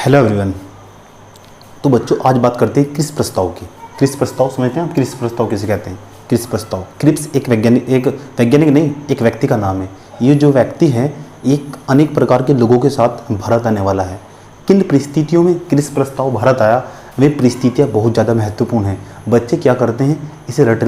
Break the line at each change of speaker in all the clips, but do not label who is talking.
Hello everyone. तो बच्चों आज बात करते हैं क्रिप्स प्रस्ताव की। क्रिप्स प्रस्ताव समझते हैं आप? क्रिप्स प्रस्ताव किसे कहते हैं? क्रिप्स प्रस्ताव, क्रिप्स एक वैज्ञानिक नहीं, एक व्यक्ति का नाम है। ये जो व्यक्ति है एक अनेक प्रकार के लोगों के साथ भारत आने वाला है। किन परिस्थितियों में क्रिप्स प्रस्ताव भारत आया, वे परिस्थितियाँ बहुत ज़्यादा महत्वपूर्ण हैं। बच्चे क्या करते हैं, इसे रट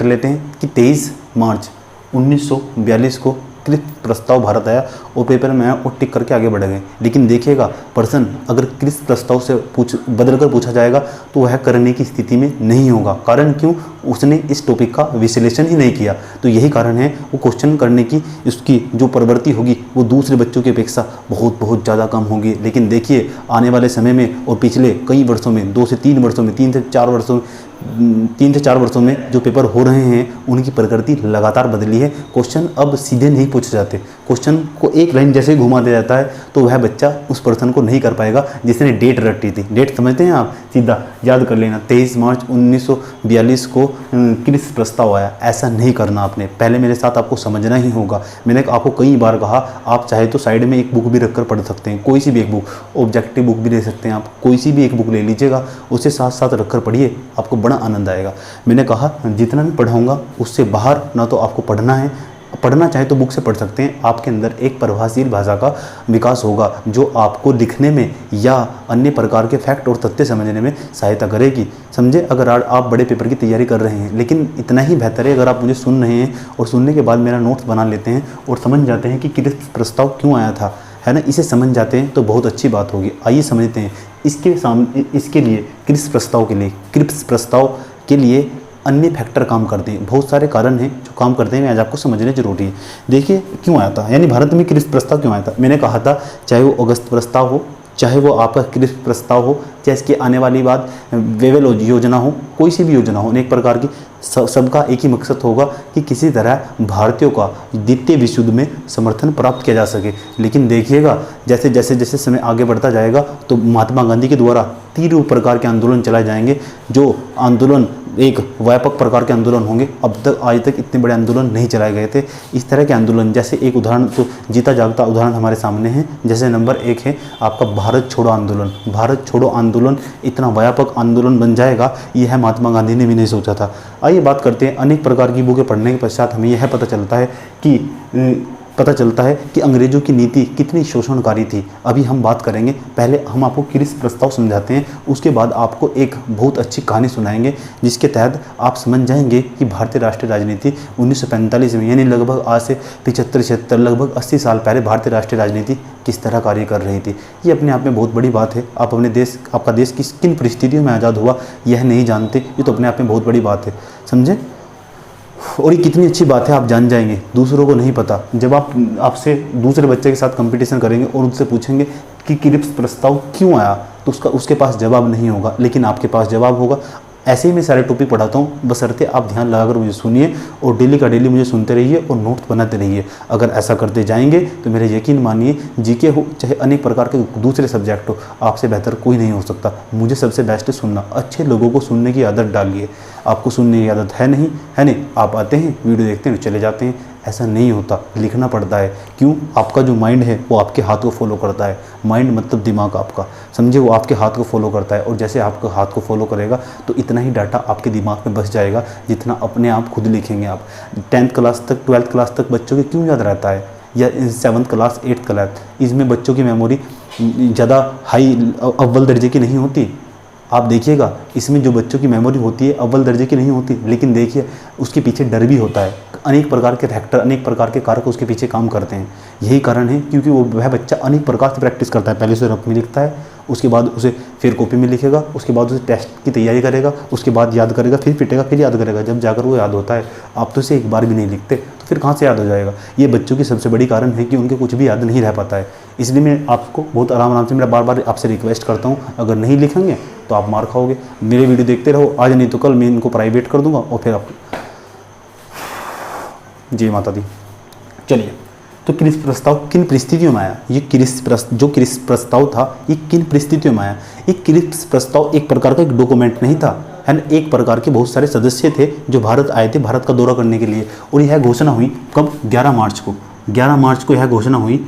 लेते हैं कि 23 मार्च 1942 को क्रिप्स प्रस्ताव भारत आया और पेपर में आया और टिक करके आगे बढ़ गए। लेकिन देखिएगा प्रश्न अगर क्रिप्स प्रस्ताव से बदल कर पूछा जाएगा तो वह करने की स्थिति में नहीं होगा। कारण क्यों? उसने इस टॉपिक का विश्लेषण ही नहीं किया। तो यही कारण है वो क्वेश्चन करने की उसकी जो प्रवृत्ति होगी वो दूसरे बच्चों की अपेक्षा बहुत ज़्यादा कम होगी। लेकिन देखिए आने वाले समय में और पिछले कई वर्षों में 2 से 3 वर्षों में 3 से 4 वर्षों में जो पेपर हो रहे हैं उनकी प्रकृति लगातार बदली है। क्वेश्चन अब सीधे नहीं पूछे जाते। क्वेश्चन को एक लाइन जैसे घुमा दिया जाता है तो वह बच्चा उस प्रश्न को नहीं कर पाएगा जिसने डेट रटी थी। डेट समझते हैं आप? सीधा याद कर लेना, 23 मार्च 1942 को क्रिप्स प्रस्ताव आया। ऐसा नहीं करना आपने, पहले मेरे साथ आपको समझना ही होगा। मैंने आपको कई बार कहा आप चाहे तो साइड में एक बुक भी रखकर पढ़ सकते हैं, कोई सी भी एक बुक, ऑब्जेक्टिव बुक भी ले सकते हैं आप, कोई सी भी एक बुक ले लीजिएगा, उसे साथ साथ रखकर पढ़िए, आपको बड़ा आनंद आएगा। मैंने कहा जितना भी पढ़ाऊँगा उससे बाहर ना तो आपको पढ़ना है, पढ़ना चाहे तो बुक से पढ़ सकते हैं। आपके अंदर एक प्रभावशील भाषा का विकास होगा जो आपको लिखने में या अन्य प्रकार के फैक्ट और तथ्य समझने में सहायता करेगी। समझे? अगर आप बड़े पेपर की तैयारी कर रहे हैं, लेकिन इतना ही बेहतर है अगर आप मुझे सुन रहे हैं और सुनने के बाद मेरा नोट्स बना लेते हैं और समझ जाते हैं कि क्रिप्स प्रस्ताव क्यों आया था, है ना, इसे समझ जाते हैं तो बहुत अच्छी बात होगी। आइए समझते हैं इसके लिए क्रिप्स प्रस्ताव के लिए अन्य फैक्टर काम करते हैं। बहुत सारे कारण हैं जो काम करते हैं, आज आपको समझने जरूरी है। देखिए क्यों आया था, यानी भारत में क्रिप्स प्रस्ताव क्यों आया था। मैंने कहा था चाहे वो अगस्त प्रस्ताव हो, चाहे वो आपका क्रिप्स प्रस्ताव हो, चाहे इसकी आने वाली बात वेवेल योजना हो, कोई सी भी योजना हो, अनेक प्रकार की, सबका एक ही मकसद होगा कि किसी तरह भारतीयों का द्वितीय विश्व युद्ध में समर्थन प्राप्त किया जा सके। लेकिन देखिएगा जैसे जैसे समय आगे बढ़ता जाएगा तो महात्मा गांधी के द्वारा 3 प्रकार के आंदोलन चलाए जाएंगे, जो आंदोलन एक व्यापक प्रकार के आंदोलन होंगे। अब तक आज तक इतने बड़े आंदोलन नहीं चलाए गए थे। इस तरह के आंदोलन, जैसे एक उदाहरण तो जीता जागता उदाहरण हमारे सामने है, जैसे नंबर 1 है आपका भारत छोड़ो आंदोलन। भारत छोड़ो आंदोलन इतना व्यापक आंदोलन बन जाएगा यह महात्मा गांधी ने भी नहीं सोचा था। आइए बात करते हैं, अनेक प्रकार की बुकें पढ़ने के पश्चात हमें यह पता चलता है कि अंग्रेजों की नीति कितनी शोषणकारी थी। अभी हम बात करेंगे, पहले हम आपको क्रिप्स प्रस्ताव समझाते हैं, उसके बाद आपको एक बहुत अच्छी कहानी सुनाएंगे जिसके तहत आप समझ जाएंगे कि भारतीय राष्ट्रीय राजनीति 1945 में, यानी लगभग आज से 75-76 लगभग 80 साल पहले भारतीय राष्ट्रीय राजनीति किस तरह कार्य कर रही थी। ये अपने आप में बहुत बड़ी बात है। आप अपने देश, आपका देश किन परिस्थितियों में आज़ाद हुआ यह नहीं जानते, ये तो अपने आप में बहुत बड़ी बात है, समझे? और ये कितनी अच्छी बात है आप जान जाएंगे, दूसरों को नहीं पता। जब आपसे दूसरे बच्चे के साथ कंपटीशन करेंगे और उनसे पूछेंगे कि क्रिप्स प्रस्ताव क्यों आया, तो उसके पास जवाब नहीं होगा, लेकिन आपके पास जवाब होगा। ऐसे ही मैं सारे टॉपिक पढ़ाता हूँ, बशर्ते आप ध्यान लगाकर मुझे सुनिए और डेली का डेली मुझे सुनते रहिए और नोट्स बनाते रहिए। अगर ऐसा करते जाएंगे तो मेरे यकीन मानिए, जीके हो चाहे अनेक प्रकार के दूसरे सब्जेक्ट हो, आपसे बेहतर कोई नहीं हो सकता। मुझे सबसे बेस्ट है सुनना। अच्छे लोगों को सुनने की आदत डालिए। आपको सुनने की आदत है नहीं? आप आते हैं, वीडियो देखते हैं, चले जाते हैं। ऐसा नहीं होता, लिखना पड़ता है। क्यों? आपका जो माइंड है वो आपके हाथ को फॉलो करता है। माइंड मतलब दिमाग आपका, समझे, वो आपके हाथ को फॉलो करता है। और जैसे आपके हाथ को फॉलो करेगा तो इतना ही डाटा आपके दिमाग में बस जाएगा जितना अपने आप खुद लिखेंगे आप। 10th क्लास तक 12th क्लास तक बच्चों की क्यों याद रहता है, या 7th क्लास 8th क्लास, इसमें बच्चों की मेमोरी ज़्यादा हाई अव्वल दर्जे की नहीं होती। आप देखिएगा इसमें जो बच्चों की मेमोरी होती है अव्वल दर्जे की नहीं होती, लेकिन देखिए उसके पीछे डर भी होता है। अनेक प्रकार के फैक्टर, अनेक प्रकार के कारक उसके पीछे काम करते हैं। यही कारण है क्योंकि वह बच्चा अनेक प्रकार से प्रैक्टिस करता है। पहले उसे रफ में लिखता है, उसके बाद उसे फिर कॉपी में लिखेगा, उसके बाद उसे टेस्ट की तैयारी करेगा, उसके बाद याद करेगा, फिर पिटेगा, फिर याद करेगा, जब जाकर वो याद होता है। आप तो इसे एक बार भी नहीं लिखते तो फिर कहाँ से याद हो जाएगा। ये बच्चों की सबसे बड़ी कारण है कि उनके कुछ भी याद नहीं रह पाता है। इसलिए मैं आपको बहुत आराम से, मेरा बार बार आपसे रिक्वेस्ट करता हूँ, अगर नहीं लिखेंगे तो आप मार खाओगे। मेरे वीडियो देखते रहो, आज नहीं तो कल मैं इनको प्राइवेट कर दूंगा और फिर आप जी माता दी। चलिए, तो क्रिप्स प्रस्ताव किन परिस्थितियों में आया? ये क्रिप्स प्रस्ताव था ये किन परिस्थितियों में आया? ये क्रिप्स प्रस्ताव एक प्रकार का एक डॉक्यूमेंट नहीं था, है ना, एक प्रकार के बहुत सारे सदस्य थे जो भारत आए थे भारत का दौरा करने के लिए। और यह घोषणा हुई कब? 11 मार्च को। 11 मार्च को यह घोषणा हुई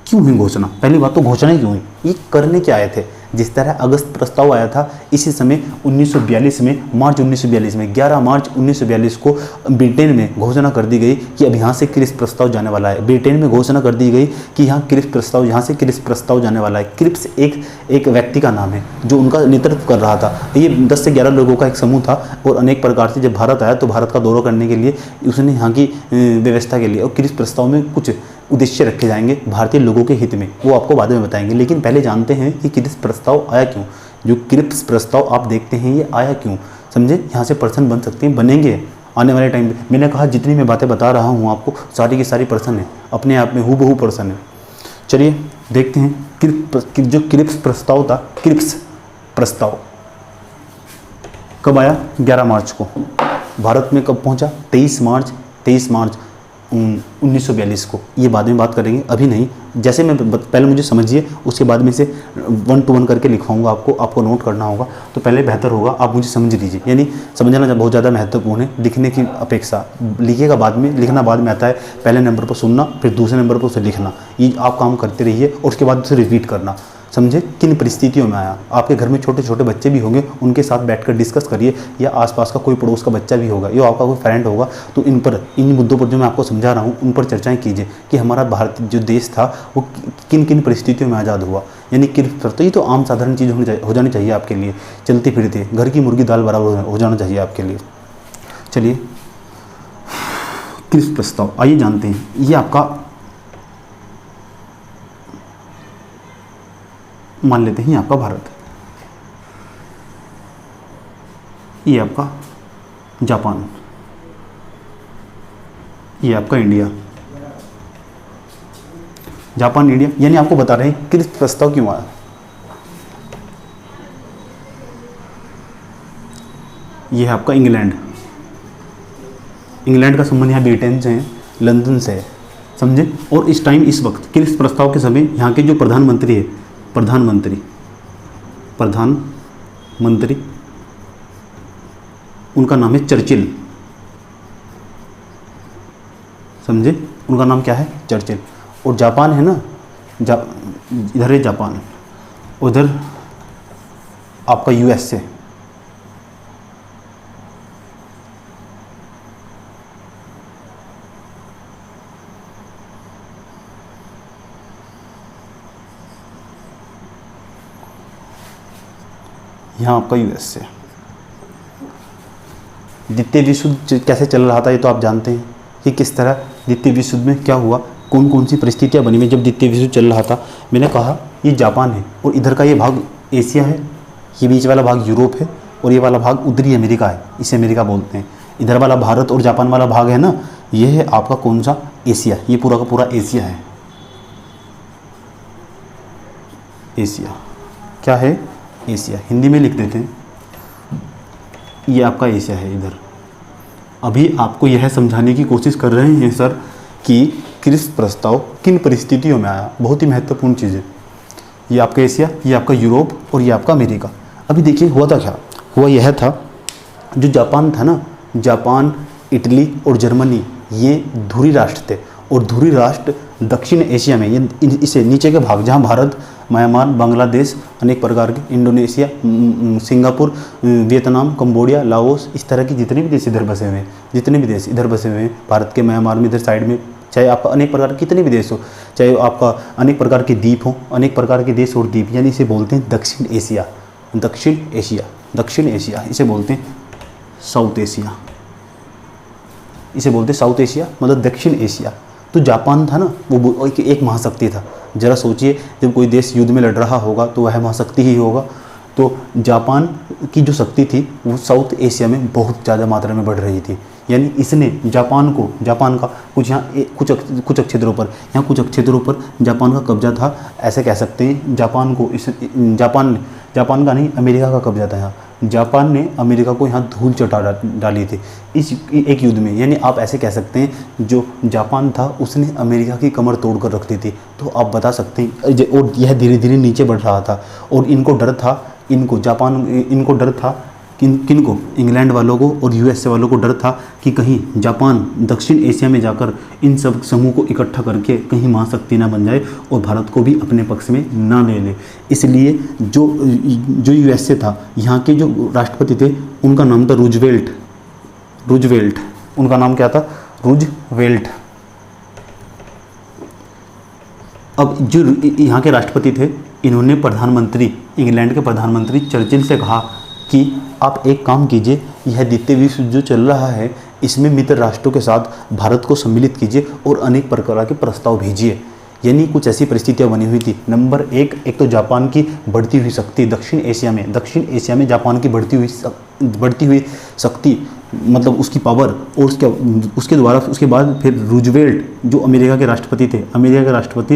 क्यों हुई घोषणा? पहली बात तो घोषणा ही क्यों हुई, ये करने क्या आए थे? जिस तरह अगस्त प्रस्ताव आया था, इसी समय 1942 में, मार्च 1942 में 11 मार्च 1942 को ब्रिटेन में घोषणा कर दी गई कि अब यहाँ से क्रिप्स प्रस्ताव जाने वाला है। ब्रिटेन में घोषणा कर दी गई कि यहाँ क्रिप्स प्रस्ताव, यहाँ से क्रिप्स प्रस्ताव जाने वाला है। क्रिप्स एक व्यक्ति का नाम है जो उनका नेतृत्व कर रहा था। ये 10 से 11 लोगों का एक समूह था और अनेक प्रकार से जब भारत आया तो भारत का दौरा करने के लिए उसने यहाँ की व्यवस्था के लिए और क्रिप्स प्रस्ताव में कुछ उद्देश्य रखे जाएंगे भारतीय लोगों के हित में, वो आपको बाद में बताएंगे। लेकिन पहले जानते हैं कि क्रिप्स प्रस्ताव आया क्यों। जो क्रिप्स प्रस्ताव आप देखते हैं ये आया क्यों, समझे? यहाँ से पर्सन बन सकते हैं, बनेंगे आने वाले टाइम पे। मैंने कहा जितनी मैं बातें बता रहा हूँ आपको सारी की सारी पर्सन है, अपने आप में हूबहू पर्सन है। चलिए देखते हैं जो क्रिप्स प्रस्ताव था, क्रिप्स प्रस्ताव कब आया? 11 मार्च को। भारत में कब पहुँचा? 23 मार्च 1942 को। ये बाद में बात करेंगे, अभी नहीं। जैसे मैं पहले मुझे समझिए, उसके बाद में से 1 to 1 करके लिखवाऊंगा आपको नोट करना होगा, तो पहले बेहतर होगा आप मुझे समझ लीजिए। यानी समझना बहुत ज़्यादा महत्वपूर्ण है लिखने की अपेक्षा। लिखिएगा बाद में, लिखना बाद में आता है। पहले नंबर पर सुनना, फिर दूसरे नंबर पर उसे लिखना, ये आप काम करते रहिए और उसके बाद उसे रिपीट करना। समझे? किन परिस्थितियों में आया। आपके घर में छोटे छोटे बच्चे भी होंगे, उनके साथ बैठकर डिस्कस करिए, या आसपास का कोई पड़ोस का बच्चा भी होगा, या आपका कोई फ्रेंड होगा, तो इन मुद्दों पर जो मैं आपको समझा रहा हूँ उन पर चर्चाएं कीजिए कि हमारा भारत जो देश था वो किन किन परिस्थितियों में आज़ाद हुआ। यानी तो ये तो आम साधारण चीज़ हो जानी चाहिए आपके लिए, चलती फिरती घर की मुर्गी दाल बराबर हो जाना चाहिए आपके लिए। चलिए क्रिप्स प्रस्ताव आइए जानते हैं। ये आपका मान लेते हैं आपका भारत, ये आपका जापान, ये आपका इंडिया। जापान इंडिया, यानी आपको बता रहे हैं क्रिप्स प्रस्ताव क्यों आया। ये है आपका इंग्लैंड का संबंध यहाँ ब्रिटेन से है, लंदन से है, समझे? और इस टाइम इस वक्त क्रिप्स प्रस्ताव के समय यहाँ के जो प्रधानमंत्री है, प्रधानमंत्री उनका नाम है चर्चिल, समझे? उनका नाम क्या है? चर्चिल। और जापान है ना, इधर है जापान, उधर आपका यूएसए, यहाँ आपका यूएसए। द्वितीय विश्व युद्ध कैसे चल रहा था ये तो आप जानते हैं कि किस तरह द्वितीय विश्व युद्ध में क्या हुआ, कौन कौन सी परिस्थितियाँ बनी हुई जब द्वितीय विश्व युद्ध चल रहा था। मैंने कहा ये जापान है और इधर का ये भाग एशिया है, ये बीच वाला भाग यूरोप है और ये वाला भाग उत्तरी अमेरिका है, इसे अमेरिका बोलते हैं। इधर वाला भारत और जापान वाला भाग है ना, ये है आपका कौन सा? एशिया। ये पूरा का पूरा एशिया है। एशिया क्या है? एशिया। हिंदी में लिख देते हैं, ये आपका एशिया है इधर। अभी आपको यह समझाने की कोशिश कर रहे हैं सर कि क्रिप्स प्रस्ताव किन परिस्थितियों में आया, बहुत ही महत्वपूर्ण चीज़ है। ये आपका एशिया, ये आपका यूरोप और ये आपका अमेरिका। अभी देखिए हुआ था क्या, हुआ यह था, जो जापान था ना, जापान, इटली और जर्मनी ये धुरी राष्ट्र थे और धुरी राष्ट्र दक्षिण एशिया में, ये इसे नीचे के भाग जहाँ भारत, म्यांमार, बांग्लादेश, अनेक प्रकार के, Indonesia, Singapore, Vietnam, Cambodia, Laos, इस तरह के जितने भी देश इधर बसे हुए हैं, जितने भी देश इधर बसे हुए हैं भारत के म्यांमार में, इधर साइड में, चाहे आपका अनेक प्रकार के कितने भी देश हो, चाहे आपका अनेक प्रकार के द्वीप हो, अनेक प्रकार के देश और द्वीप, यानी इसे बोलते हैं दक्षिण एशिया। दक्षिण एशिया, दक्षिण एशिया इसे बोलते हैं साउथ एशिया, इसे बोलते हैं साउथ एशिया, मतलब दक्षिण एशिया। तो जापान था ना, वो एक महाशक्ति था। जरा सोचिए, जब कोई देश युद्ध में लड़ रहा होगा तो वह महाशक्ति ही होगा। तो जापान की जो शक्ति थी वो साउथ एशिया में बहुत ज़्यादा मात्रा में बढ़ रही थी। यानी इसने जापान का कुछ यहाँ कुछ क्षेत्रों पर, यहाँ कुछ क्षेत्रों पर जापान का कब्जा था, ऐसे कह सकते हैं। जापान का नहीं, अमेरिका का कब्जा था यहाँ। जापान ने अमेरिका को यहाँ धूल चटा डाली थी इस एक युद्ध में। यानी आप ऐसे कह सकते हैं, जो जापान था उसने अमेरिका की कमर तोड़ कर रख दी थी। तो आप बता सकते हैं, और यह धीरे धीरे नीचे बढ़ रहा था और इनको डर था, इनको डर था किन को, इंग्लैंड वालों को और यूएसए वालों को डर था कि कहीं जापान दक्षिण एशिया में जाकर इन सब समूह को इकट्ठा करके कहीं महाशक्ति ना बन जाए और भारत को भी अपने पक्ष में ना ले ले। इसलिए जो यूएसए था, यहाँ के जो राष्ट्रपति थे उनका नाम था रूजवेल्ट। उनका नाम क्या था? रूजवेल्ट। अब जो यहाँ के राष्ट्रपति थे, इन्होंने प्रधानमंत्री, इंग्लैंड के प्रधानमंत्री चर्चिल से कहा कि आप एक काम कीजिए, यह द्वितीय विश्व युद्ध जो चल रहा है इसमें मित्र राष्ट्रों के साथ भारत को सम्मिलित कीजिए और अनेक प्रकार के प्रस्ताव भेजिए। यानी कुछ ऐसी परिस्थितियां बनी हुई थी। नंबर एक तो जापान की बढ़ती हुई शक्ति दक्षिण एशिया में जापान की बढ़ती हुई शक्ति, मतलब उसकी पावर, और उसके द्वारा उसके बाद फिर रूजवेल्ट जो अमेरिका के राष्ट्रपति थे, अमेरिका के राष्ट्रपति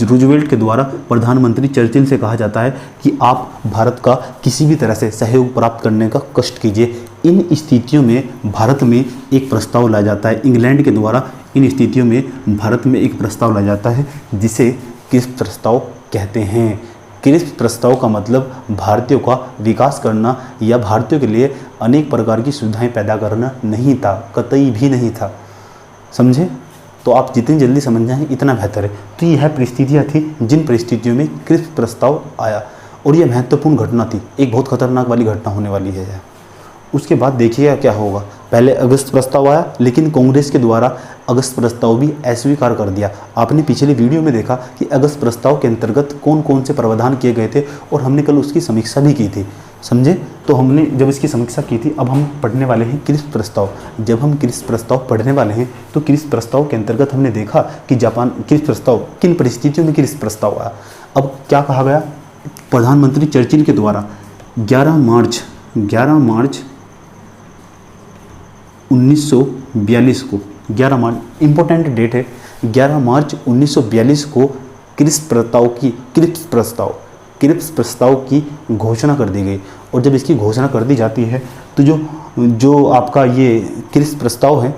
रूजवेल्ट के द्वारा प्रधानमंत्री चर्चिल से कहा जाता है कि आप भारत का किसी भी तरह से सहयोग प्राप्त करने का कष्ट कीजिए। इन स्थितियों में भारत में एक प्रस्ताव लाया जाता है, इंग्लैंड के द्वारा इन स्थितियों में भारत में एक प्रस्ताव लाया जाता है जिसे क्रिस्प प्रस्ताव कहते हैं। क्रिस्प प्रस्ताव का मतलब भारतीयों का विकास करना या भारतीयों के लिए अनेक प्रकार की सुविधाएं पैदा करना नहीं था, कतई भी नहीं था। समझे? तो आप जितनी जल्दी समझ जाएं इतना बेहतर है। तो यह परिस्थितियाँ थी जिन परिस्थितियों में क्रिस्प प्रस्ताव आया, और यह महत्वपूर्ण घटना थी, एक बहुत खतरनाक वाली घटना होने वाली है यह। उसके बाद देखिएगा क्या होगा। पहले अगस्त प्रस्ताव आया, लेकिन कांग्रेस के द्वारा अगस्त प्रस्ताव भी अस्वीकार कर दिया। आपने पिछले वीडियो में देखा कि अगस्त प्रस्ताव के अंतर्गत कौन कौन से प्रावधान किए गए थे, और हमने कल उसकी समीक्षा भी की थी। समझे? तो हमने जब इसकी समीक्षा की थी, अब हम पढ़ने वाले हैं क्रिस्प प्रस्ताव। जब हम क्रिस्प प्रस्ताव पढ़ने वाले हैं तो क्रिस्प प्रस्ताव के अंतर्गत हमने देखा कि जापान क्रिस्प प्रस्ताव किन परिस्थितियों में क्रिस्प प्रस्ताव आया। अब क्या कहा गया? प्रधानमंत्री चर्चिल के द्वारा 11 मार्च 1942 को, 11 मार्च इंपॉर्टेंट डेट है, 11 मार्च 1942 को क्रिस्प प्रस्ताव की घोषणा कर दी गई। और जब इसकी घोषणा कर दी जाती है तो जो आपका ये क्रिस्प प्रस्ताव है,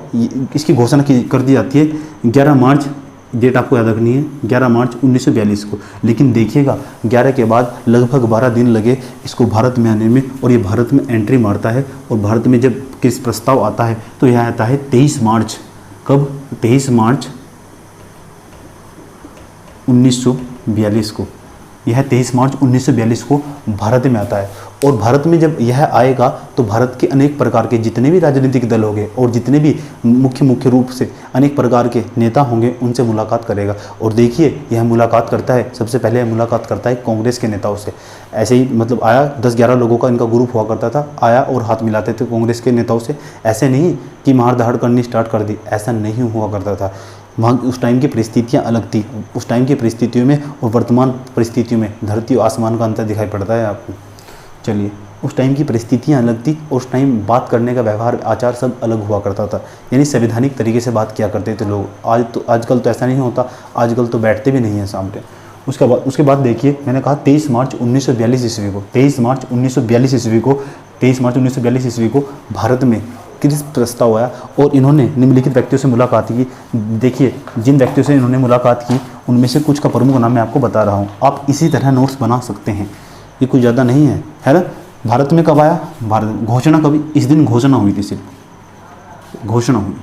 इसकी घोषणा कर दी जाती है 11 मार्च, डेट आपको याद रखनी है, 11 मार्च 1942 को। लेकिन देखिएगा 11 के बाद लगभग 12 दिन लगे इसको भारत में आने में, और ये भारत में एंट्री मारता है। और भारत में जब क्रिस्प प्रस्ताव आता है तो यह आता है 23 मार्च। कब? 23 मार्च 1942 को। यह 23 मार्च 1942 को भारत में आता है। और भारत में जब यह आएगा तो भारत के अनेक प्रकार के जितने भी राजनीतिक दल होंगे और जितने भी मुख्य रूप से अनेक प्रकार के नेता होंगे उनसे मुलाकात करेगा। और देखिए यह मुलाकात करता है, सबसे पहले यह मुलाकात करता है कांग्रेस के नेताओं से। ऐसे ही मतलब आया, 10-11 लोगों का इनका ग्रुप हुआ करता था, आया और हाथ मिलाते थे कांग्रेस के नेताओं से। ऐसे नहीं कि मार धाड़ करनी स्टार्ट कर दी, ऐसा नहीं हुआ करता था। वहाँ उस टाइम की परिस्थितियाँ अलग थी। उस टाइम की परिस्थितियों में और वर्तमान परिस्थितियों में धरती और आसमान का अंतर दिखाई पड़ता है आपको। चलिए, उस टाइम की परिस्थितियाँ अलग थी, उस टाइम बात करने का व्यवहार आचार सब अलग हुआ करता था, यानी संवैधानिक तरीके से बात किया करते थे लोग। आजकल तो ऐसा नहीं होता, आजकल तो बैठते भी नहीं हैं सामने। उसके बाद देखिए, मैंने कहा 23 मार्च 1942 ईस्वी को, 23 मार्च 1942 ईस्वी को भारत में क्रिस्प प्रस्ताव आया। और इन्होंने निम्नलिखित व्यक्तियों से मुलाकात की। देखिए, जिन व्यक्तियों से इन्होंने मुलाकात की उनमें से कुछ का प्रमुख नाम मैं आपको बता रहा हूँ, आप इसी तरह नोट्स बना सकते हैं, ये कुछ ज़्यादा नहीं है ना। भारत में कब आया? घोषणा कभी? इस दिन घोषणा हुई थी, सिर्फ घोषणा हुई।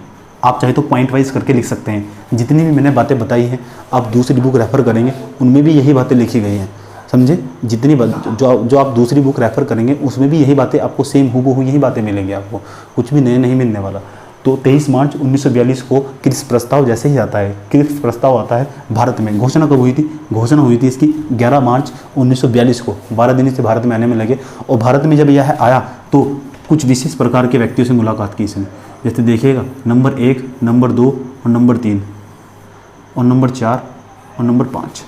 आप चाहे तो पॉइंट वाइज करके लिख सकते हैं। जितनी भी मैंने बातें बताई हैं आप दूसरी बुक रेफ़र करेंगे उनमें भी यही बातें लिखी गई हैं। समझे? जितनी जो आप दूसरी बुक रेफ़र करेंगे उसमें भी यही बातें आपको सेम हूबहू यही बातें मिलेंगी, आपको कुछ भी नए नहीं मिलने वाला। तो 23 मार्च 1942 को क्रिस्प प्रस्ताव जैसे ही आता है, क्रिस्प प्रस्ताव आता है भारत में। घोषणा कब हुई थी? घोषणा हुई थी इसकी 11 मार्च 1942 को। 12 दिन से भारत में आने में लगे। और भारत में जब यह आया तो कुछ विशेष प्रकार के व्यक्तियों से मुलाकात की इसने। जैसे देखिएगा, नंबर 1, नंबर 2 और नंबर 3 और नंबर 4 और नंबर 5।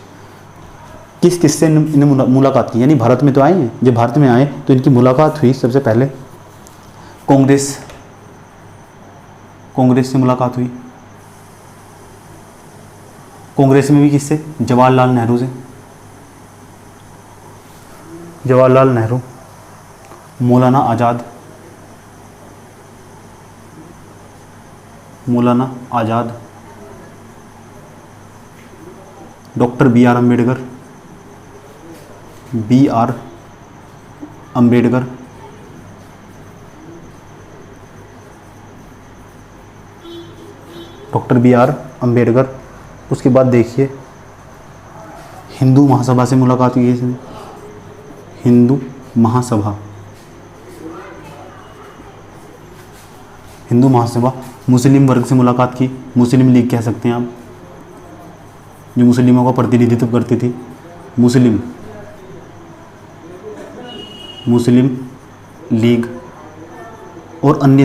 किससे इन्हें मुलाकात की? यानी भारत में तो आए हैं। जब भारत में आए तो इनकी मुलाकात हुई सबसे पहले कांग्रेस से मुलाकात हुई। कांग्रेस में भी किससे? जवाहरलाल नेहरू से। Jawaharlal Nehru, Maulana Azad, doctor B R Ambedkar, doctor BR Ambedkar. उसके बाद देखिए हिंदू महासभा से मुलाकात की इसने, हिंदू महासभा, हिंदू महासभा। मुस्लिम वर्ग से मुलाकात की, मुस्लिम लीग कह सकते हैं आप, जो मुस्लिमों का प्रतिनिधित्व करती थी, मुस्लिम लीग। और अन्य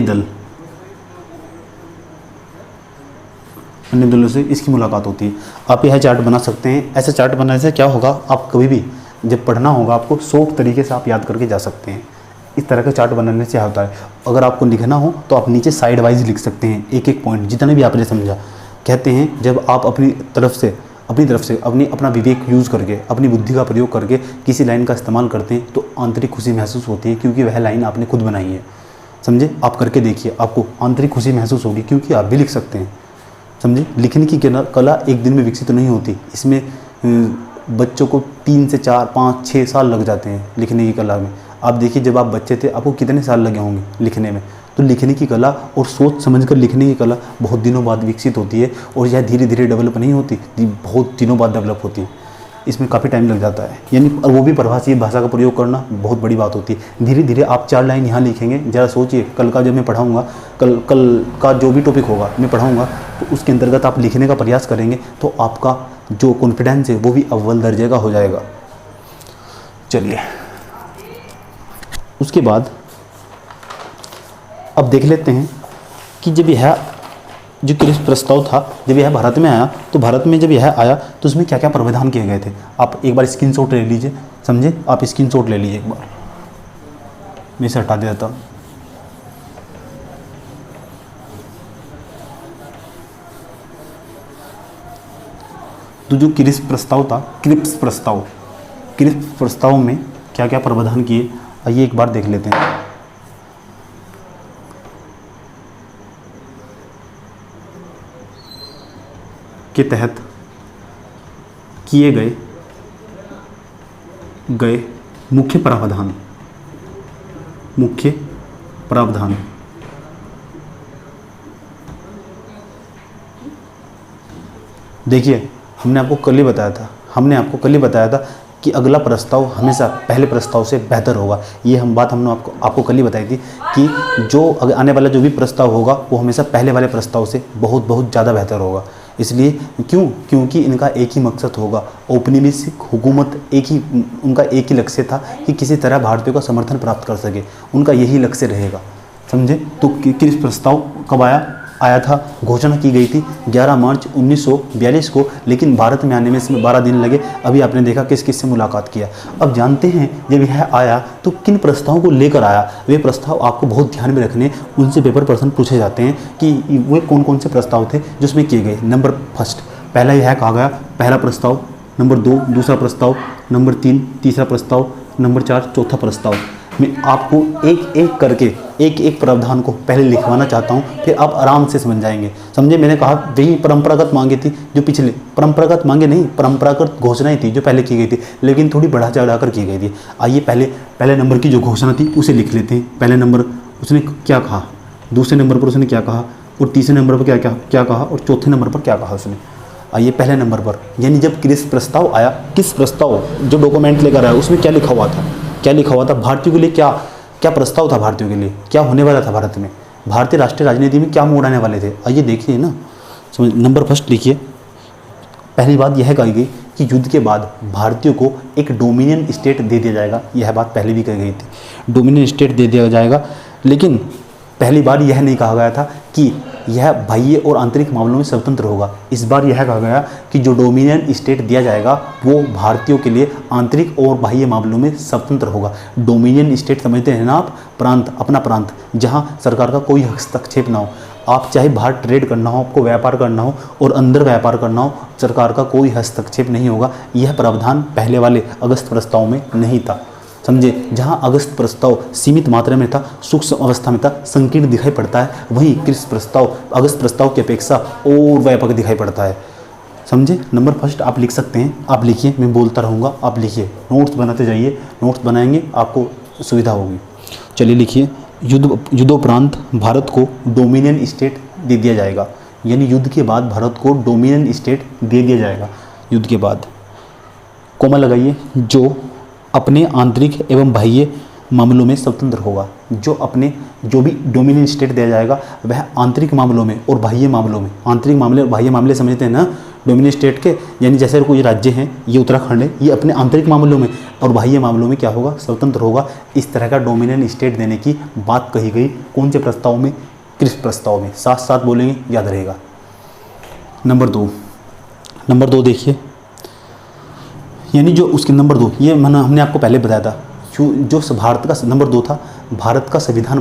दलों से इसकी मुलाकात होती है। आप यह चार्ट बना सकते हैं। ऐसे चार्ट बनाने से क्या होगा, आप कभी भी जब पढ़ना होगा आपको शॉर्ट तरीके से आप याद करके जा सकते हैं। इस तरह का चार्ट बनाने से क्या होता है, अगर आपको लिखना हो तो आप नीचे साइड वाइज लिख सकते हैं, एक एक पॉइंट जितने भी आपने समझा। कहते हैं जब आप अपनी तरफ से अपना विवेक यूज़ करके, अपनी बुद्धि का प्रयोग करके किसी लाइन का इस्तेमाल करते हैं तो आंतरिक खुशी महसूस होती है, क्योंकि वह लाइन आपने खुद बनाई है। समझे, आप करके देखिए, आपको आंतरिक खुशी महसूस होगी, क्योंकि आप भी लिख सकते हैं। समझे, लिखने की कला एक दिन में विकसित नहीं होती। इसमें बच्चों को 3 से 4, 5, 6 साल लग जाते हैं लिखने की कला में। आप देखिए जब आप बच्चे थे आपको कितने साल लगे होंगे लिखने में। तो लिखने की कला और सोच समझकर लिखने की कला बहुत दिनों बाद विकसित होती है, और यह धीरे धीरे डेवलप नहीं होती, बहुत दिनों बाद डेवलप होती है। इसमें काफ़ी टाइम लग जाता है, यानी और वो भी परिभाषीय भाषा का प्रयोग करना बहुत बड़ी बात होती है। धीरे धीरे आप 4 लाइन यहाँ लिखेंगे, ज़रा सोचिए, कल का जब मैं पढ़ाऊँगा, कल का जो भी टॉपिक होगा मैं पढ़ाऊँगा, तो उसके अंतर्गत आप लिखने का प्रयास करेंगे तो आपका जो कॉन्फिडेंस है वो भी अव्वल दर्जे का हो जाएगा। चलिए, उसके बाद अब देख लेते हैं कि जब यह जो क्रिस प्रस्ताव था, जब यह भारत में आया, तो भारत में जब यह आया तो उसमें क्या क्या प्रावधान किए गए थे। आप एक बार स्क्रीनशॉट ले लीजिए, समझे, आप स्क्रीनशॉट ले लीजिए एक बार, मैं इसे हटा देता हूँ। तो जो क्रिप्स प्रस्ताव था, क्रिप्स प्रस्ताव में क्या क्या प्रावधान किए, आइए एक बार देख लेते हैं। के तहत किए गए मुख्य प्रावधान देखिए, हमने आपको कल ही बताया था कि अगला प्रस्ताव हमेशा पहले प्रस्ताव से बेहतर होगा। ये हमने आपको कल ही बताई थी कि जो आने वाला जो भी प्रस्ताव होगा वो हमेशा पहले वाले प्रस्ताव से बहुत बहुत ज़्यादा बेहतर होगा। इसलिए क्योंकि इनका एक ही मकसद होगा, औपनिवेशिक हुकूमत उनका एक ही लक्ष्य था कि किसी तरह भारतीयों का समर्थन प्राप्त कर सके, उनका यही लक्ष्य रहेगा। समझे, तो किस प्रस्ताव कब आया था, घोषणा की गई थी 11 मार्च 1942 को, लेकिन भारत में आने में इसमें 12 दिन लगे। अभी आपने देखा किस किस से मुलाकात किया। अब जानते हैं जब यह आया तो किन प्रस्तावों को लेकर आया। वे प्रस्ताव आपको बहुत ध्यान में रखने, उनसे पेपर प्रश्न पूछे जाते हैं कि वे कौन कौन से प्रस्ताव थे जिसमें किए गए। नंबर फर्स्ट, पहला यह कहा गया, पहला प्रस्ताव। नंबर 2, दूसरा प्रस्ताव। नंबर 3, तीसरा प्रस्ताव। नंबर 4, चौथा प्रस्ताव। मैं आपको एक एक करके एक प्रावधान को पहले लिखवाना चाहता हूँ, फिर आप आराम से समझ जाएंगे। समझे, मैंने कहा वही परंपरागत मांगे थी जो पिछले, परंपरागत मांगे नहीं, परंपरागत घोषणाएं थी जो पहले की गई थी, लेकिन थोड़ी बढ़ा चढ़ाकर की गई थी। आइए पहले नंबर की जो घोषणा थी उसे लिख लेते हैं। पहले नंबर उसने क्या कहा, दूसरे नंबर पर उसने क्या कहा, और तीसरे नंबर पर क्या कहा, और चौथे नंबर पर क्या कहा उसने। आइए पहले नंबर पर, यानी जब किस प्रस्ताव आया, किस प्रस्ताव जो डॉक्यूमेंट लेकर आया उसमें क्या लिखा हुआ था, भारतीयों के लिए क्या प्रस्ताव था, भारतीयों के लिए क्या होने वाला था, भारत में भारतीय राष्ट्रीय राजनीति में क्या मोड़ आने वाले थे। आइए देखिए ना, समझ, नंबर फर्स्ट लिखिए। पहली बात यह कही गई कि युद्ध के बाद भारतीयों को एक डोमिनियन स्टेट दे दिया जाएगा। यह बात पहले भी कही गई थी, डोमिनियन स्टेट दे दिया जाएगा, लेकिन पहली बार यह नहीं कहा गया था कि यह बाह्य और आंतरिक मामलों में स्वतंत्र होगा। इस बार यह कहा गया कि जो डोमिनियन स्टेट दिया जाएगा वो भारतीयों के लिए आंतरिक और बाह्य मामलों में स्वतंत्र होगा। डोमिनियन स्टेट समझते हैं ना आप, प्रांत, अपना प्रांत, जहां सरकार का कोई हस्तक्षेप ना हो। आप चाहे बाहर ट्रेड करना हो, आपको व्यापार करना हो और अंदर व्यापार करना हो, सरकार का कोई हस्तक्षेप नहीं होगा। यह प्रावधान पहले वाले अगस्त प्रस्ताव में नहीं था। समझे, जहां अगस्त प्रस्ताव सीमित मात्रा में था, सूक्ष्म अवस्था में था, संकीर्ण दिखाई पड़ता है, वहीं किस प्रस्ताव अगस्त प्रस्ताव की अपेक्षा और व्यापक दिखाई पड़ता है। समझे, नंबर फर्स्ट आप लिख सकते हैं, आप लिखिए, मैं बोलता रहूँगा, आप लिखिए, नोट्स बनाते जाइए, नोट्स बनाएंगे आपको सुविधा होगी। चलिए लिखिए, युद्धोपरांत भारत को डोमिनियन स्टेट दे दिया जाएगा। यानी युद्ध के बाद भारत को डोमिनियन स्टेट दे दिया जाएगा। युद्ध के बाद कोमा लगाइए, जो अपने आंतरिक एवं बाह्य मामलों में स्वतंत्र होगा। जो भी डोमिनियन स्टेट दिया जाएगा वह आंतरिक मामलों में और बाह्य मामलों में, आंतरिक मामले और बाह्य मामले समझते हैं ना डोमिनियन स्टेट के, यानी जैसे कोई राज्य हैं, ये उत्तराखंड है, ये अपने आंतरिक मामलों में और बाह्य मामलों में क्या होगा, स्वतंत्र होगा। इस तरह का डोमिनियन स्टेट देने की बात कही गई कौन से प्रस्ताव में, क्रिस्प प्रस्ताव में। साथ साथ बोलेंगे, याद रहेगा। नंबर दो देखिए, यानी जो उसके नंबर 2, ये हमने आपको पहले बताया था, जो भारत का नंबर 2 था, भारत का संविधान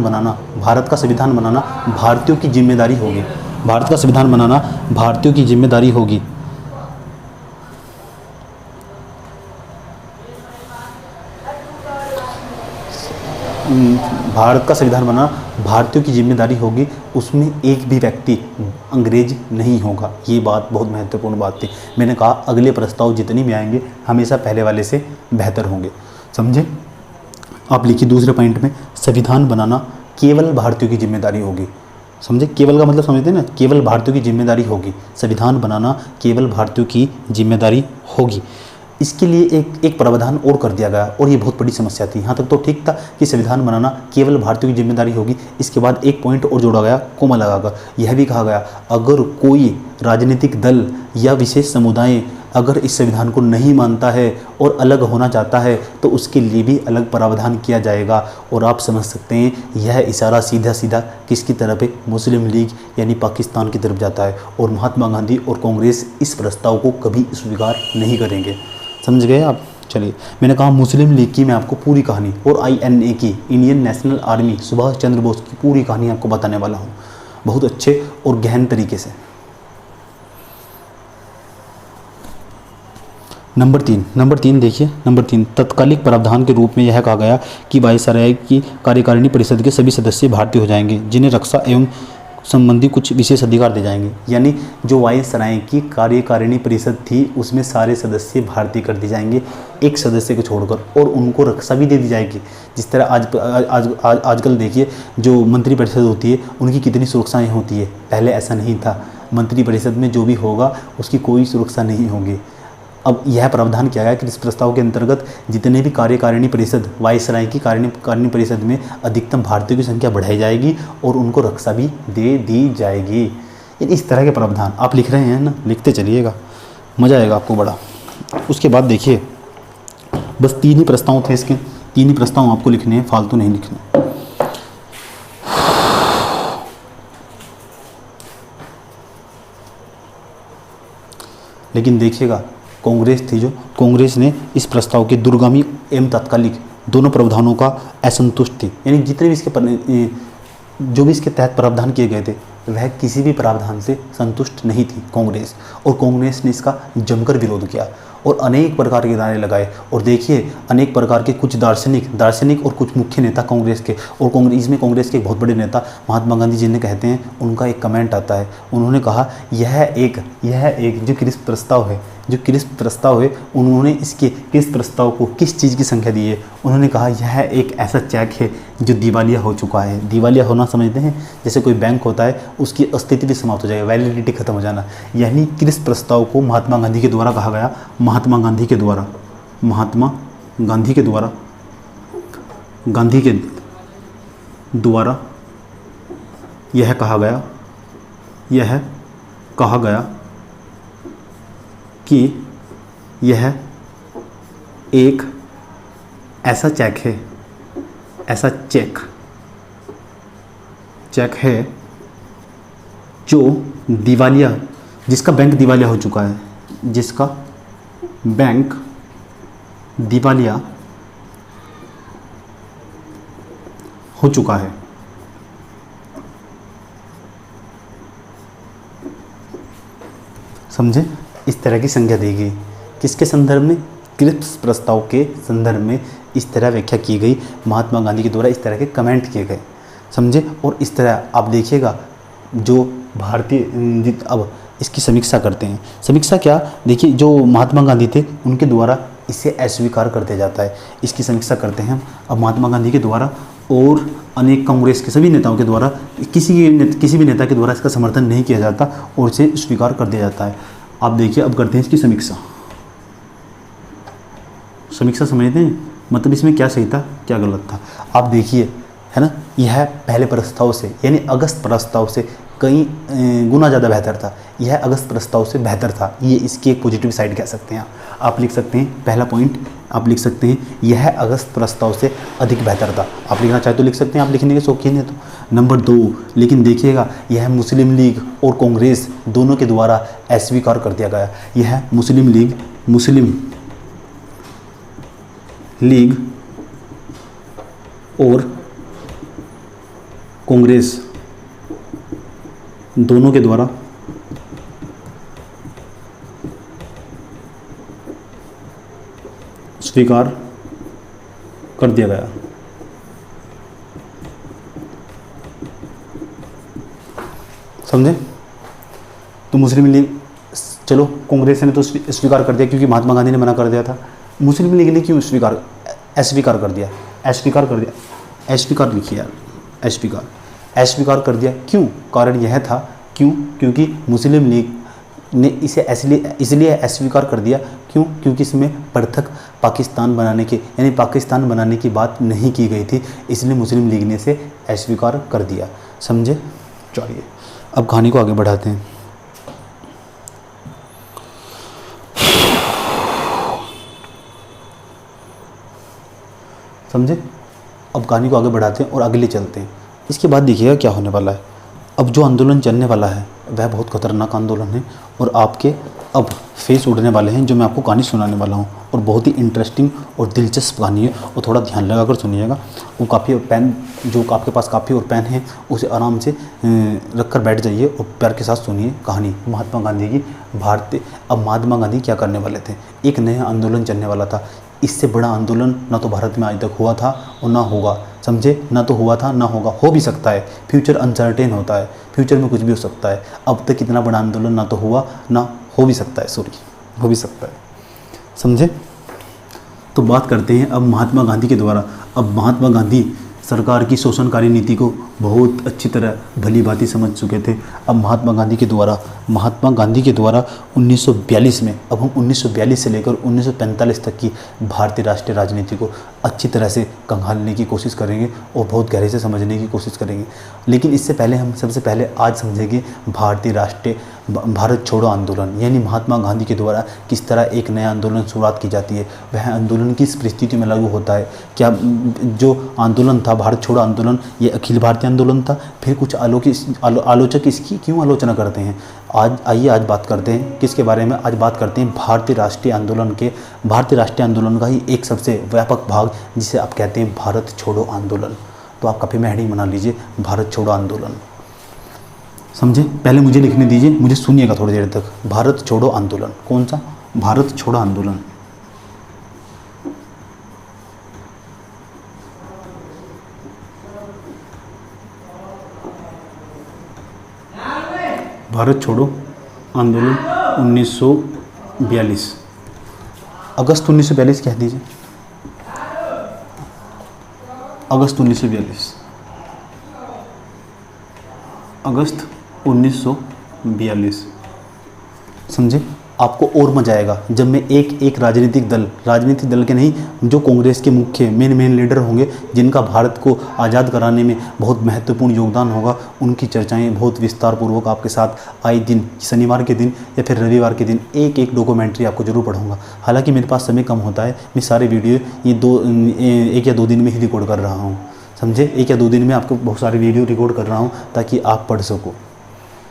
बनाना भारतीयों की जिम्मेदारी होगी। भारत का संविधान बनाना भारतीयों की जिम्मेदारी होगी। भारत का संविधान बनाना भारतीयों की जिम्मेदारी होगी, उसमें एक भी व्यक्ति अंग्रेज नहीं होगा। ये बात बहुत महत्वपूर्ण बात थी। मैंने कहा अगले प्रस्ताव जितने भी आएंगे हमेशा पहले वाले से बेहतर होंगे, समझे। आप लिखिए दूसरे पॉइंट में, संविधान बनाना केवल भारतीयों की जिम्मेदारी होगी। समझे, केवल का मतलब समझते हैं ना, केवल भारतीयों की जिम्मेदारी होगी। संविधान बनाना केवल भारतीयों की जिम्मेदारी होगी। इसके लिए एक प्रावधान और कर दिया गया और ये बहुत बड़ी समस्या थी। यहाँ तक तो ठीक था कि संविधान बनाना केवल भारतीयों की जिम्मेदारी होगी। इसके बाद एक पॉइंट और जोड़ा गया कोमा लगाकर, यह भी कहा गया अगर कोई राजनीतिक दल या विशेष समुदाय अगर इस संविधान को नहीं मानता है और अलग होना चाहता है तो उसके लिए भी अलग प्रावधान किया जाएगा। और आप समझ सकते हैं यह इशारा सीधा सीधा किसकी तरफ है, मुस्लिम लीग यानी पाकिस्तान की तरफ जाता है। और महात्मा गांधी और कांग्रेस इस प्रस्ताव को कभी स्वीकार नहीं करेंगे। समझ गए आप। चलिए, मैंने कहा मुस्लिम लीग की मैं आपको पूरी कहानी और INA की, Indian national army, Subhash Chandra Bose की पूरी कहानी आपको बताने वाला हूँ बहुत अच्छे और गहन तरीके से। नंबर तीन देखिए, नंबर 3 तत्कालिक प्रावधान के रूप में यह कहा गया कि वायसराय की कार्यकारिणी परिषद के सभी सदस्य भारतीय हो जाएंगे जिन्हें रक्षा एवं संबंधी कुछ विशेष अधिकार दे जाएंगे। यानी जो वायसराय की कार्यकारिणी परिषद थी उसमें सारे सदस्य भारतीय कर दिए जाएंगे एक सदस्य को छोड़कर, और उनको रक्षा भी दे दी जाएगी। जिस तरह आजकल देखिए जो मंत्री परिषद होती है उनकी कितनी सुरक्षाएं होती है, पहले ऐसा नहीं था। मंत्री परिषद में जो भी होगा उसकी कोई सुरक्षा नहीं होगी। अब यह प्रावधान किया गया कि इस प्रस्ताव के अंतर्गत जितने भी कार्यकारिणी परिषद, वायसराय की कार्यकारिणी परिषद में अधिकतम भारतीयों की संख्या बढ़ाई जाएगी और उनको रक्षा भी दे दी जाएगी। इस तरह के प्रावधान आप लिख रहे हैं ना, लिखते चलिएगा, मज़ा आएगा आपको बड़ा। उसके बाद देखिए, बस 3 ही प्रस्ताव थे इसके, 3 ही प्रस्ताव आपको लिखने हैं, फालतू नहीं लिखने। लेकिन देखिएगा कांग्रेस थी, जो कांग्रेस ने इस प्रस्ताव के दूरगामी एवं तात्कालिक दोनों प्रावधानों का असंतुष्ट थी। यानी जितने भी जो भी इसके तहत प्रावधान किए गए थे वह किसी भी प्रावधान से संतुष्ट नहीं थी कांग्रेस, और कांग्रेस ने इसका जमकर विरोध किया और अनेक प्रकार के नारे लगाए। और देखिए अनेक प्रकार के कुछ दार्शनिक और कुछ मुख्य नेता कांग्रेस के, और इसमें कांग्रेस के एक बहुत बड़े नेता महात्मा गांधी जिन्हें कहते हैं, उनका एक कमेंट आता है। उन्होंने कहा यह एक जो क्रिस्प प्रस्ताव है, उन्होंने इसके क्रिस्प प्रस्ताव को किस चीज़ की संख्या दी है, उन्होंने कहा यह एक ऐसा चेक है जो दिवालिया हो चुका है। दिवालिया होना समझते हैं, जैसे कोई बैंक होता है उसकी अस्तित्व भी समाप्त हो जाएगा, वैलिडिटी खत्म हो जाना। यानी क्रिस्प प्रस्ताव को महात्मा गांधी के द्वारा कहा गया, महात्मा गांधी के द्वारा यह कहा गया कि यह एक ऐसा चेक है जो जिसका बैंक दिवालिया हो चुका है, जिसका बैंक दिवालिया हो चुका है। समझे, इस तरह की संज्ञा दी गई। किसके संदर्भ में? क्रिस्प प्रस्ताव के संदर्भ में इस तरह व्याख्या की गई, महात्मा गांधी के द्वारा इस तरह के कमेंट किए गए। समझे, और इस तरह आप देखिएगा जो भारतीय, अब इसकी समीक्षा करते हैं। समीक्षा क्या? देखिए जो महात्मा गांधी थे उनके द्वारा इसे अस्वीकार कर दिया जाता है, इसकी समीक्षा करते हैं हम। अब महात्मा गांधी के द्वारा और अनेक कांग्रेस के सभी नेताओं के द्वारा किसी भी नेता के द्वारा इसका समर्थन नहीं किया जाता और इसे स्वीकार कर दिया जाता है। आप देखिए, अब करते हैं इसकी समीक्षा। समीक्षा समझते हैं, मतलब इसमें क्या सही था क्या गलत था। आप देखिए, है ना, यह पहले प्रस्ताव से यानी अगस्त प्रस्ताव से कई गुना ज़्यादा बेहतर था। यह अगस्त प्रस्ताव से बेहतर था, ये इसकी एक पॉजिटिव साइड कह सकते हैं। आप लिख सकते हैं पहला पॉइंट, आप लिख सकते हैं यह अगस्त प्रस्ताव से अधिक बेहतर था। आप लिखना चाहे तो लिख सकते हैं, आप लिखने के शौकीन हैं तो। नंबर 2, लेकिन देखिएगा यह मुस्लिम लीग और कांग्रेस दोनों के द्वारा अस्वीकार कर दिया गया। यह मुस्लिम लीग और कांग्रेस दोनों के द्वारा स्वीकार कर दिया गया। समझे? तो मुस्लिम लीग, चलो कांग्रेस ने तो स्वीकार कर दिया क्योंकि महात्मा गांधी ने मना कर दिया था। मुस्लिम लीग ने क्यों अस्वीकार कर दिया? अस्वीकार लिखिए यार, अस्वीकार कर दिया। क्यों? कारण यह था, क्योंकि मुस्लिम लीग ने इसे इसलिए अस्वीकार कर दिया। क्यों? क्योंकि इसमें पृथक पाकिस्तान बनाने की बात नहीं की गई थी, इसलिए मुस्लिम लीग ने इसे अस्वीकार कर दिया। समझे? चलिए अब कहानी को आगे बढ़ाते हैं। समझे? अब कहानी को आगे बढ़ाते हैं और आगे ले चलते हैं। इसके बाद देखिएगा क्या होने वाला है। अब जो आंदोलन चलने वाला है वह बहुत खतरनाक आंदोलन है और आपके अब फेस उड़ने वाले हैं, जो मैं आपको कहानी सुनाने वाला हूँ। और बहुत ही इंटरेस्टिंग और दिलचस्प कहानी है, और थोड़ा ध्यान लगा कर सुनिएगा। वो काफ़ी पेन, जो आपके पास काफ़ी और पेन है उसे आराम से रख कर बैठ जाइए और प्यार के साथ सुनिए कहानी महात्मा गांधी की। अब महात्मा गांधी क्या करने वाले थे? एक नया आंदोलन चलने वाला था। इससे बड़ा आंदोलन ना तो भारत में आज तक हुआ था और ना होगा। समझे? ना तो हुआ था ना होगा, हो भी सकता है। फ्यूचर अनसर्टेन होता है, फ्यूचर में कुछ भी हो सकता है। अब तक इतना बड़ा आंदोलन ना तो हुआ ना हो भी सकता है, हो भी सकता है। समझे? तो बात करते हैं अब महात्मा गांधी के द्वारा। अब महात्मा गांधी सरकार की शोषणकारी नीति को बहुत अच्छी तरह भली भांति समझ चुके थे। अब महात्मा गांधी के द्वारा 1942 में, अब हम 1942 से लेकर 1945 तक की भारतीय राष्ट्रीय राजनीति को अच्छी तरह से खंगालने की कोशिश करेंगे और बहुत गहरे से समझने की कोशिश करेंगे। लेकिन इससे पहले हम सबसे पहले आज समझेंगे भारत छोड़ो आंदोलन, यानी महात्मा गांधी के द्वारा किस तरह एक नया आंदोलन शुरुआत की जाती है, वह आंदोलन किस परिस्थिति में लागू होता है। क्या जो आंदोलन था भारत छोड़ो आंदोलन, ये अखिल भारतीय आंदोलन था? फिर कुछ आलोचक इसकी क्यों आलोचना करते हैं? आज बात करते हैं किसके बारे में? आज बात करते हैं भारतीय राष्ट्रीय आंदोलन का ही एक सबसे व्यापक भाग, जिसे आप कहते हैं भारत छोड़ो आंदोलन। तो आप काफ़ी में हेडिंग बना लीजिए, भारत छोड़ो आंदोलन। समझे? पहले मुझे लिखने दीजिए, मुझे सुनिएगा थोड़ी देर तक। भारत छोड़ो आंदोलन, कौन सा? भारत छोड़ो आंदोलन। भारत छोड़ो आंदोलन 1942, अगस्त 1942 कह दीजिए, अगस्त 1942, अगस्त 1942। समझे? आपको और मजा आएगा जब मैं एक राजनीतिक दल के नहीं, जो कांग्रेस के मुख्य मेन लीडर होंगे, जिनका भारत को आज़ाद कराने में बहुत महत्वपूर्ण योगदान होगा, उनकी चर्चाएं बहुत विस्तार पूर्वक आपके साथ आए दिन, शनिवार के दिन या फिर रविवार के दिन एक डॉक्यूमेंट्री आपको जरूर पढ़ाऊंगा। हालांकि मेरे पास समय कम होता है, मैं सारे वीडियो एक या दो दिन में ही रिकॉर्ड कर रहा हूँ। समझे? 1 या 2 दिन में आपको बहुत सारे वीडियो रिकॉर्ड कर रहा हूँ ताकि आप पढ़ सको।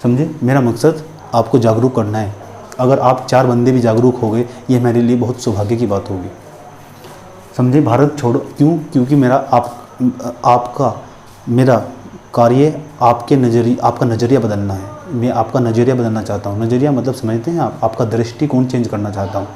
समझे? मेरा मकसद आपको जागरूक करना है। अगर आप 4 बंदे भी जागरूक हो गए, ये मेरे लिए बहुत सौभाग्य की बात होगी। समझे? भारत छोड़ो, क्यों? क्योंकि मेरा कार्य आपका नज़रिया बदलना है। मैं आपका नज़रिया बदलना चाहता हूँ। नज़रिया मतलब समझते हैं आप? आपका दृष्टिकोण चेंज करना चाहता हूँ।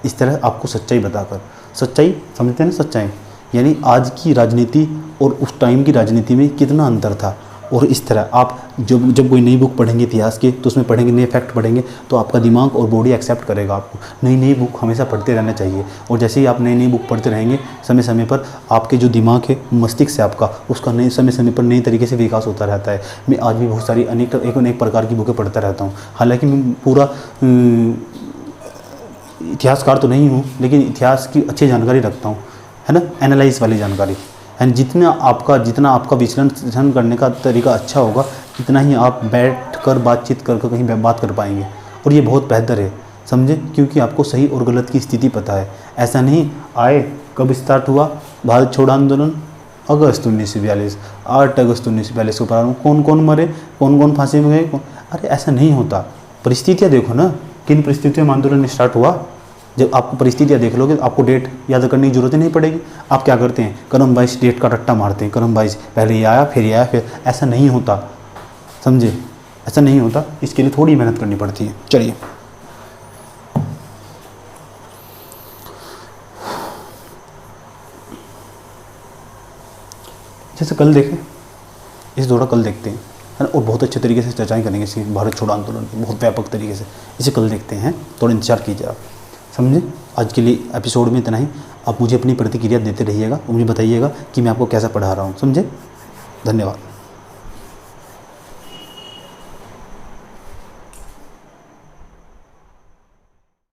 इस तरह आपको सच्चाई बताकर, सच्चाई समझते हैं ना? सच्चाई यानी आज की राजनीति और उस टाइम की राजनीति में कितना अंतर था। और इस तरह आप जब जब कोई नई बुक पढ़ेंगे इतिहास की, तो उसमें पढ़ेंगे, नए फैक्ट पढ़ेंगे, तो आपका दिमाग और बॉडी एक्सेप्ट करेगा आपको। नई नई बुक हमेशा पढ़ते रहना चाहिए, और जैसे ही आप नई नई बुक पढ़ते रहेंगे, समय समय पर आपके जो दिमाग है, मस्तिष्क है आपका, उसका नए समय समय पर नई तरीके से विकास होता रहता है। मैं आज भी बहुत सारी अनेक प्रकार की बुकें पढ़ता रहता हूँ। हालाँकि मैं पूरा इतिहासकार तो नहीं हूँ, लेकिन इतिहास की अच्छी जानकारी रखता हूँ, है ना, एनालाइज वाली जानकारी। एंड जितना आपका विश्लेषण करने का तरीका अच्छा होगा, जितना ही आप बैठ कर बातचीत कर कहीं बात कर पाएंगे, और ये बहुत बेहतर है, समझे, क्योंकि आपको सही और गलत की स्थिति पता है। ऐसा नहीं आए कब स्टार्ट हुआ भारत छोड़ो आंदोलन, अगस्त 1942, 8 अगस्त 1942 को प्रारंभ, कौन कौन मरे, कौन कौन फांसी में गए, अरे ऐसा नहीं होता। परिस्थितियाँ देखो ना, किन परिस्थितियों में आंदोलन स्टार्ट हुआ। जब आपको परिस्थितियाँ देख लोगे तो आपको डेट याद करने की जरूरत ही नहीं पड़ेगी। आप क्या करते हैं, कलम 22 डेट का रट्टा मारते हैं, कलम 22 पहले ये आया फिर ये आया फिर, ऐसा नहीं होता, समझे, ऐसा नहीं होता। इसके लिए थोड़ी मेहनत करनी पड़ती है। चलिए, जैसे कल देखें, इस थोड़ा कल देखते हैं, है ना, और बहुत अच्छे तरीके से चर्चाएं करेंगे इसी भारत छोड़ो आंदोलन की, बहुत व्यापक तरीके से। इसे कल देखते हैं, थोड़ा इंतजार कीजिए आप, समझे। आज के लिए एपिसोड में इतना ही। आप मुझे अपनी प्रतिक्रिया देते रहिएगा और मुझे बताइएगा कि मैं आपको कैसा पढ़ा रहा हूँ, समझे। धन्यवाद।